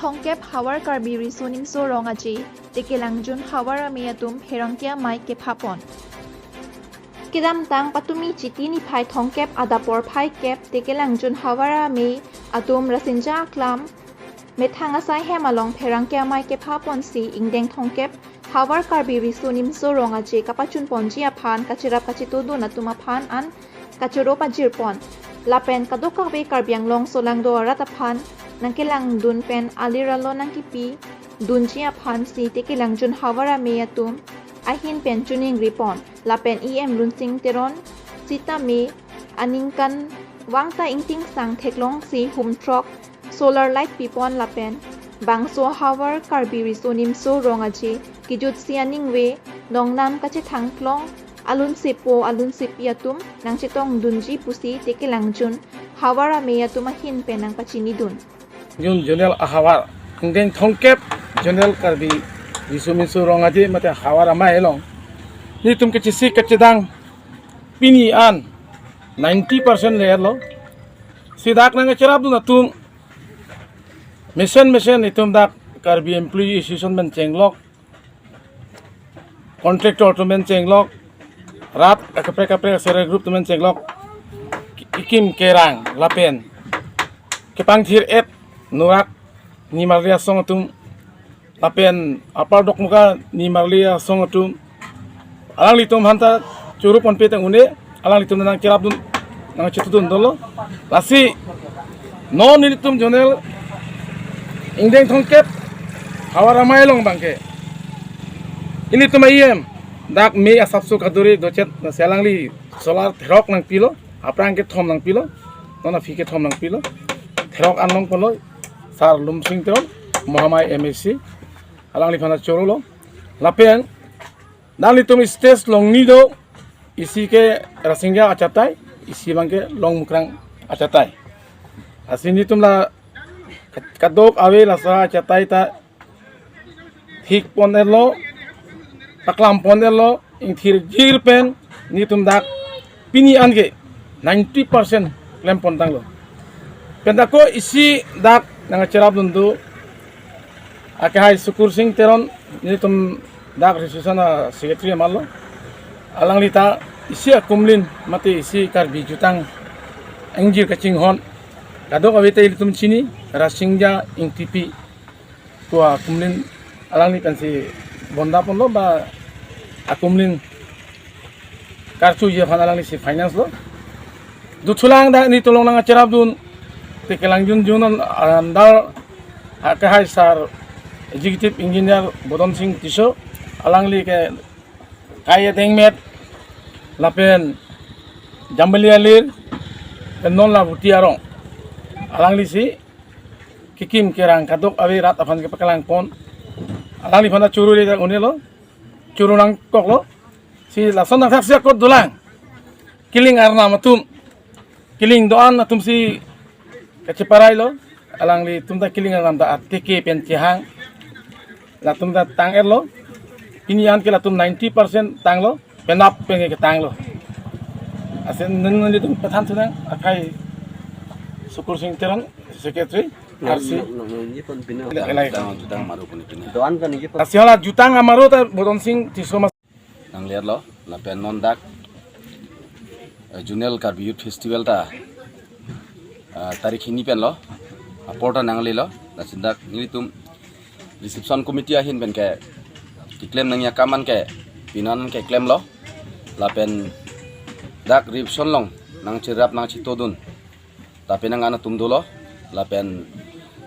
thongkep hawar karbi risunim so rongaji tekelangjun hawara meyatum herangkia mai kephapon Kiram tang patumi chitini phai thongkep adapor phai kep tekelangjun hawara me atum rasinja klam methanga sai hemalong herangkia mai kephapon si ingdeng thongkep hawar karbi risunim so rongaji kapachun ponji aphan kachirap kachitudu natuma phan an kachuropa jirpon lapen kadokakbe karbianglong solangdo rataphan nangkilang dun pen aliralo nangkipi dunji aphan si tekelangjun hawara meyatum ahin pen tuning ripon lapen em lunsing teron sita me aningkan wangta ingting sang theklong si humtrok solar light pipon lapen bangso hawar karbi risunim so rongaji kijut sianing we nongnam kache thangklong alun sipo alun sipiatum nang chitong dunji pusi tekelangjun hawara meyatum ahin pen nang pachini dun Jun Junel Ahawar Ingdeng Thongkep Junel Karbi Risuminsu Rongaji Mate Hawara Maelong Ni tum kecisi kecedang Pini an 90% leer lo Sidak nang cerap tu natum Mission itum dak Karbi employee association men cenglok Contractor tu men cenglok Rat kapre sere group tu men cenglok Ikim kerang lapen Kepang thir et Nurak ni Maria song tum lapen apar dok muka ni Maria song tum alang litum hanta curup on petang une alang litum nang kirap dun nang citudun dolo lasi non litum jonel ingdeng thongkep hawara mailong bangke ini tuma iem dak me asapsu kaduri docet na selang li solar therok nang pilo aprang ke thom nang pilo nona fike thom nang pilo therok anlong polo Sar lumsing teron Muhammad MSC alang lifana chorolo lapen dali tum stage long nido isi ke rasingja achatai isi bangke long mukrang achatai asini tumla kadok awe lasa achatai ta thik ponelo taklam ponelo ingthir jir pen ni tum dak pini ange 90% klem pontang lo pendako isi dak nang cerap dundu akai sukur sing teron ni tum dak resusana secretary mallo alang lita isi akumlin mati isi karbi jutang engjir kaching hon kadok awete tum chini rasingja ing tipi tua akumlin alang ni pensi bonda pon lo ba akumlin kartu je phan alang ni si finance lo du thulang da ni tolong nang cerap dun tekelangjun junon andal akai sar executive engineer Bodon Singh Tiso alangli ke kaya dengmet lapen jambalialir non la butiarong alangli si kikim kerang kadok awe rat afan ke pakalang pon alangli phana churu le unelo churu nang koklo si lason nang thaksia kot dulang kiling arna matum kiling doan natum si kaceparai lo alang li tumda kiling alam da atike pencehang la tumda tang er lo ini an ke la tum 90% tang lo penap penge ke tang lo asen nan tum pathan tunang akai sukur sing teran secretary RC doan kan iki asiola jutang amaro ta Bodon Singh Tiso mas nang lihat lo la pen non dak Junel Karbi Youth Festival ta tarik ini pen lo aporta nangli lo na sindak nilitum reception committee ahin pen ke diklaim nang yakaman ke pinan ke klaim lo la pen dak reception long nang cirap nang citodun tapi nang ana tum dolo la pen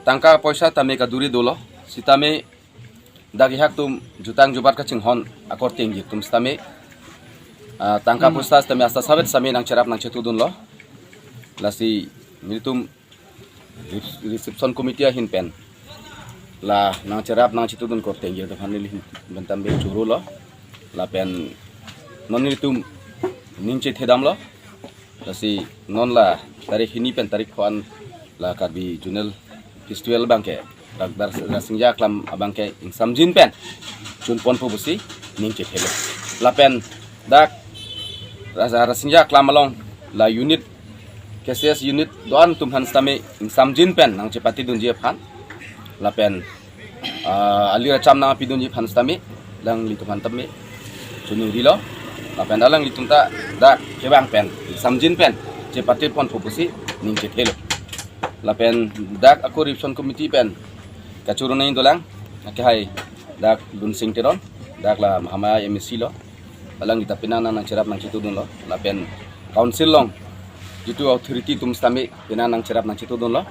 tangka poisa tame ka duri dolo sitame dak hak tum jutang jubat ka cinghon akor tinggi tum stame tangka poisa tame asta sabet same nang cirap nang citodun lo lasi militum reception committee ahin pen la nang cerap nang citudun ko tengge to hanili bentam be churu lo la pen non militum ninche thedam lo lasi non la tarik hini pen tarik khan la Karbi Junel Festival bangke dar rasingja klam abangke ing samjin pen chun pon pu busi ninche thelo la pen dak rasingja klam along la unit KCS unit doan tum han stame ing samjin pen nang cepati dun je phan lapen alira cham na pidun ji phan stami lang litum han tami chunu rilo lapen dalang litum ta da kebang pen samjin pen je patir pon fokusi ning je thelo lapen dak aku ripson committee pen kachuru nai dolang ke hai dak lun sing teron dak la mahama MSC lo alang ditapina nang cerap nang citu dun lo lapen council long jitu authority tum stami pina nang cerap nang citu dun lo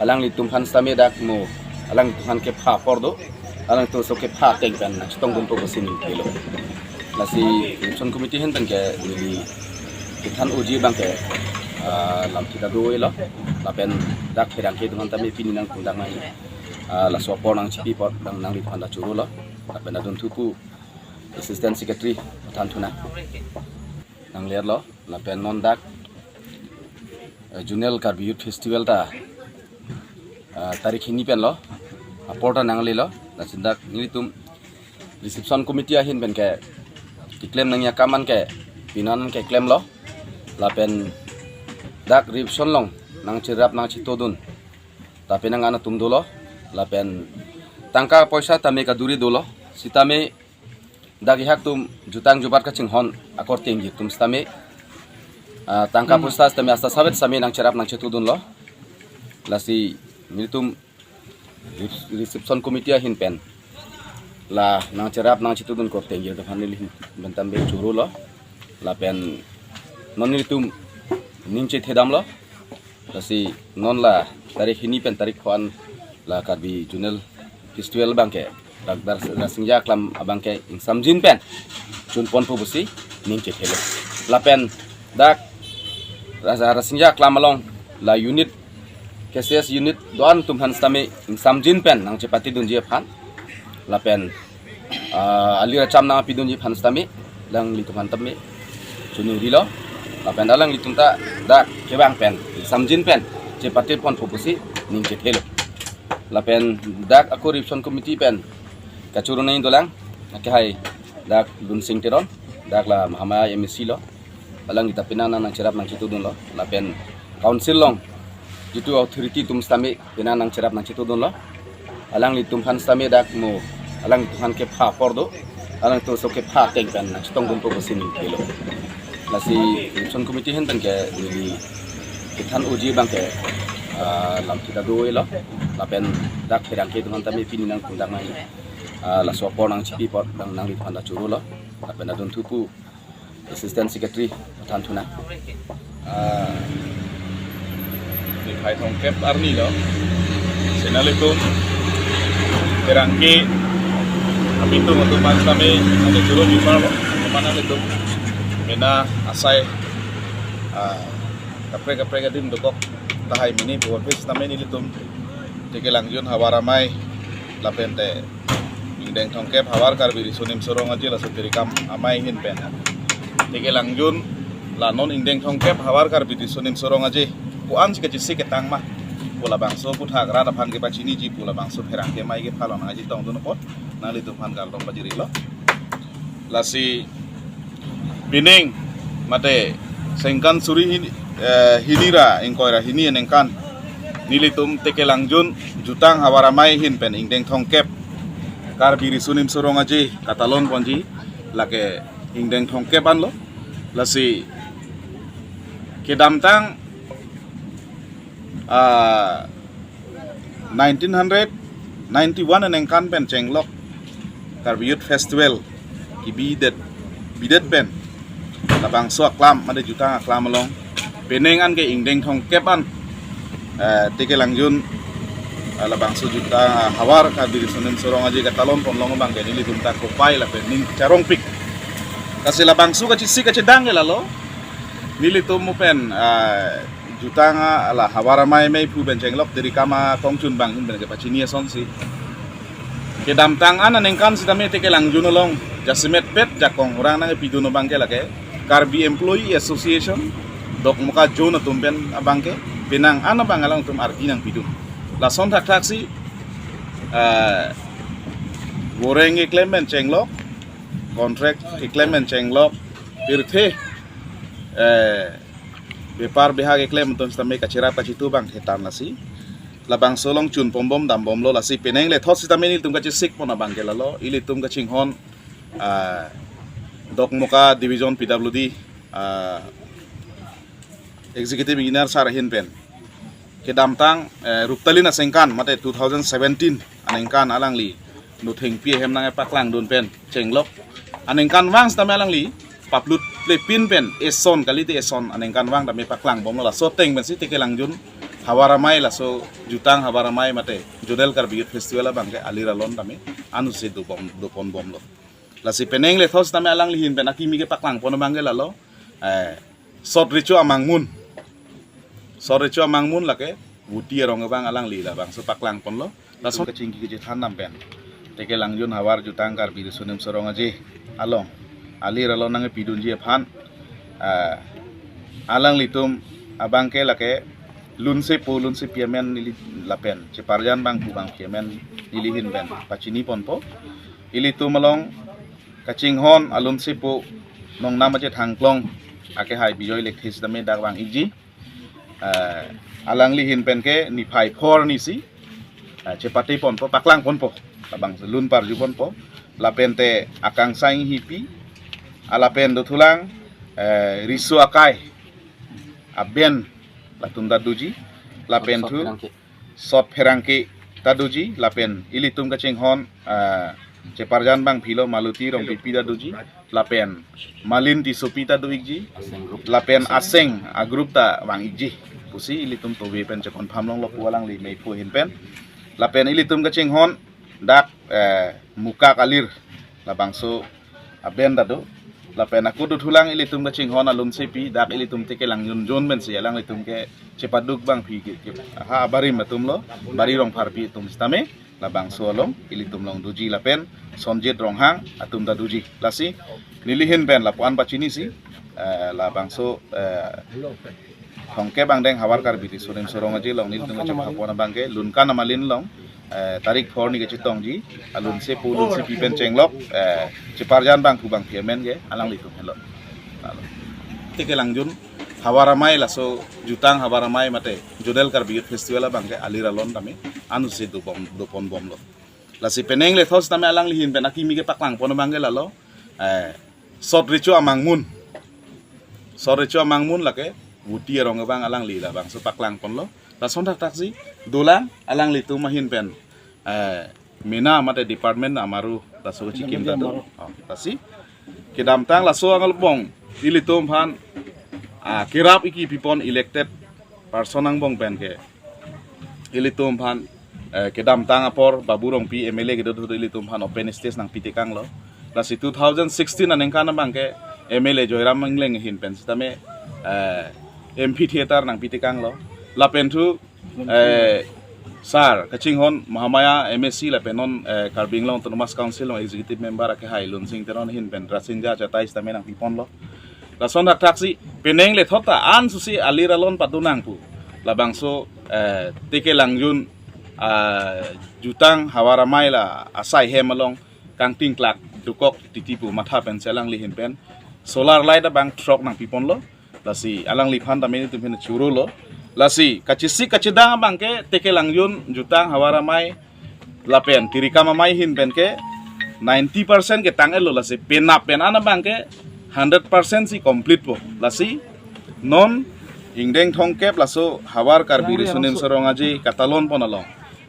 alang litum han stami dak mo alang tuhan ke pha pordo alang to so ke pha teng pen nang chitong dun to bosin kilo lasi ripson committee hen tan ke ni kithan uji bang ke lam kita do lo lapen dak pedang ke tuhan tami pini nang kundang nang la sopor nang cipi pot nang li tuhan da churu lo lapen adun tupu assistant secretary tan thuna nang ler lo lapen non dak junel Karbi Youth Festival ta tarikh ini pen lo aporta nang le lo nasindak nilitum reception committee ahin ben ke diklaim nang ya kaman ke pinan ke klaim lo lapen dak reception long nang cirap nang citodun tapi nang ana tum dolo lapen tangka poisa tame ka duri dolo sitame dak hak tum jutang jubat ka cinghon akor tinggi tum stame tangka poisa tame asta sabet same nang cirap nang citodun lo lasi nilitum reception committee ahin pen la nang cerap nang citudun ko tengir to hanil bentam be churu lo la pen non nilitum ninche thedam lo lasi non la tarikh ini pen tarikh khan la Karbi junel festival bangke dar rasingja klam abangke samjin pen chun pon pu busi ninche thelo la pen dak rasingja klam along la unit KCS unit doan tumhan stami samjin pen nang cepati dunji phan lapen alira cham na pidunji phan stami lang litumhan tami chunu rilo lapen dalang litumta da kebang pen samjin pen cepati pon fokusi ning je thelo lapen dak aku ripson committee pen kachuru nai dolang ke hai dak lun sing teron dak la mahama MSC lo alang ditapina nang cerap nang citu dun lo lapen council long jitu authority tum stami pina nang cerap nang citu dun lo alang litum han stami dak mo alang tuhan ke pha pordo alang to so ke pha teng kan nang chitong dun to bosin kilo lasi ripson committee hen tan ke ni kithan uji bang ke lam kita do lo lapen dak pedang ke tuhan tami pini nang kundang nang la sopor nang cipi pot nang li tuhan da churu lo lapen adun tupu assistant secretary tan thuna di Phai Thong Kep Arni lo senalitum terangki kami tu untuk mas kami ada juru jumpa lo mana itu mena asai kapre gadim dokok tahai mini buat pes kami ni litum teke langjun hawaramai lapente indeng Thong Kep hawar Karbi risunim sorong aja la sotirikam amai hin pen teke langjun la non indeng Thong Kep hawar Karbi risunim sorong aja kuan jika jisi ketang mah pula bangso putha grada phan ke pachini ji pula bangso pherang ke mai ke phalon aji tong dun pot nali tu phan gal dong bajiri lo lasi bining mate sengkan suri hinira ingkoira hini enengkan nilitum teke langjun jutang hawaramai hin pen indeng Thong Kep Karbi risunim sorong aji katalon ponji lake indeng Thong Kep an lo lasi kedamtang 1991 enengkan pen cenglok Karbi Youth Festival ki bidet pen labang so aklam made juta aklam along penengan ke indeng Thong Kep an teke langjun labang so juta hawar Karbi risunim sorong aji katalon pon long bang ke nili tunta kopai la pen ning carong pik kasi labang so ka chisi ka cedang lalo nili tumu pen jutanga ala hawaramai mai pu benceng lok dari kama tongchun bang hin ben ke pachini son si ke damtang ana nengkan sitame teke langjun long jasimet pet jakong orang nang piduno bang ke lake Karbi Employee Association dok muka jona tumben abang ke benang ana bang alang tum arti nang pidun la son tak taksi goreng iklim benceng lok kontrak iklim benceng lok pirthe Bepar behag ekle menton stame kacira pacitu bang hetan nasi labang solong chun pom bom dam bom lo la si peneng le thot sitame ni tum ka chisik pon abang ke la lo ili tum ka ching hon dok moka division PWD executive engineer sar hin pen ke damtang ruptalina sengkan mate 2017 anengkan alang li nu theng pi hem nang paklang don pen chenglok anengkan wang sta melang li paplut le pin pen eson kali ti eson anengkan wang dame paklang bom la so teng ben si te kelang jun hawaramai la so jutang hawaramai mate jodel kar bigit festival bang ke alira lon dame anu se do pon bom lo la si peneng le thos dame alang li hin pen akimi ke paklang pon bang ke la lo sot richo amangmun la ke wuti rong bang alang li la bang so paklang pon lo la so kaching ki je than nam pen teke langjun hawar jutang kar biru sunim sorong aje along alir along nang pidun je phan alang litum abang ke la ke lun se piamen nili lapen ceparjan bang ku bang piamen nilihin ben pacini pon po ili tu malong kaching hon alun se po nong nama je thangklong ake hai bijoy lekthis dame dak bang iji alang lihin pen ke ni phai phor ni si cepati pon po paklang pon po labang lun par ju pon po lapen te akang saing hipi alapen do thulang risu akai aben latum daduji lapen tu sot pherangki daduji lapen ilitum kaching hon ceparjan bang philo maluti rong pipi daduji lapen malin ti sopi daduji lapen aseng a group ta bang iji pusi ilitum tobe pen chekon phamlong lok walang li mei pu hin pen lapen ilitum kaching hon dak muka kalir labang so aben dadu lapen aku du thulang ilitum kaching hon alun sepi dak ilitum teke lang yun jon ben si alang litum ke cepaduk bang phi ke ha bari matum lo bari rong pharpi tum stame labang so long ilitum long duji lapen sonjet rong hang atum da duji lasi nilihin ben lapuan pacini si labang so hongke bang deng hawar kar biti surim sorong aje long nilitum kaching hapona bang ke lun kan amalin long tarik 4 ni ke chitong ji alun se pulun se pipen chenglok ceparjan bang ku bang piamen ge alang litum hello teke langjun hawaramai la so jutang hawaramai mate jodel kar bigit festival bang ke alira lon tame anu se do pon bom lo la si peneng le thos tame alang lihin pen akimi ke paklang pon bang ge la lo sot richo amangmun la ke wuti rong bang alang li la bang so paklang pon lo la sondak taksi dolang alang litu mahin pen mena mate department amaru la so chikim dadu tasi kedamtang la so angal bong ilitum phan kirap iki pipon elected person ang bong pen ke ilitum phan kedamtang apor baburong pi MLA gedo ilitum phan open stage nang pitikang lo la si 2016 aneng kana bang ke MLA Joyram Mangleng hin pen stame MP theater nang pitikang lo lapen tu sar kaching hon mahamaya MSc lapen non karbing long autonomous council long executive member ke hai lun sing teron hin pen rasinja chatai stame nang pipon lo la sondak taksi peneng le thota an susi alira lon patunang pu labang so teke langjun jutang hawaramai la asai hemalong kang tingklak dukok titipu matha pen selang lihin pen solar light bang truck nang pipon lo lasi alang liphan tameni tu pen churu lo lasi kachisik kachidang bang ke teke langjun jutang hawaramai lapen tirika mamai hin pen ke 90% ke tangel lo lasi penap pen ana bang ke 100% si complete po lasi non ingdeng thongkep laso hawar kar biri sunim sorong aji katalon pon along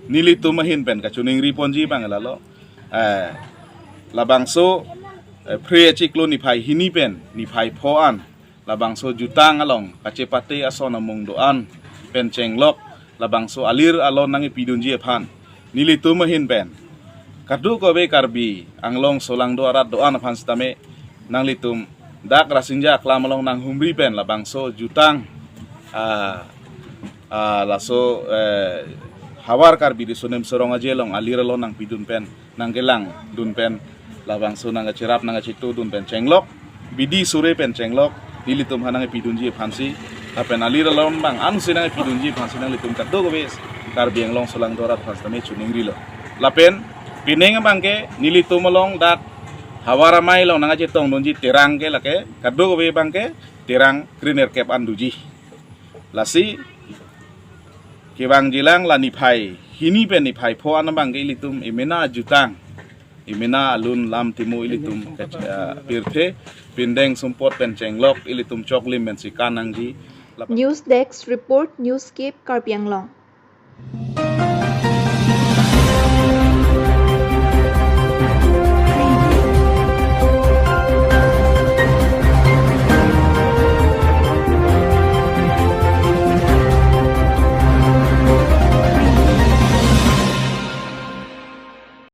nili tumahin pen kachuning riponji bang lalo labangso pre chiklo ni phai hini pen ni phai phoan labangso jutang along kacepate ason among doan pen chenglok labangso alir alon nangi pidunji phan nili tumahin pen kadu ko be karbi anglong solang do arat doan phan stame nang litum dak rasinja klamalong nang humri pen labangso jutang laso hawar kar bidi sunem sorong ajelong alir alon nang pidun pen nang gelang dun pen labangso nang cerap nang citu dun pen cenglok bidi sure pen cenglok dilitum hanang pidunji phansi apen alir alon bang an sinang pidunji phansi nang litum kaddo ko bes kar biang long solang dorat phastame chuningri lo lapen pineng bangke nilitum along dak hawaramai long nang cetong nunji terang ke lake kaddo ko be bangke terang greener cap anduji lasi kibang jilang la nipai hini pen nipai pho anabang ke ilitum imena jutang imena alun lam timu ilitum pirthe pindeng sumpot pen cenglok ilitum choklim men sikanang di News Desk Report Newscape Karpianglong.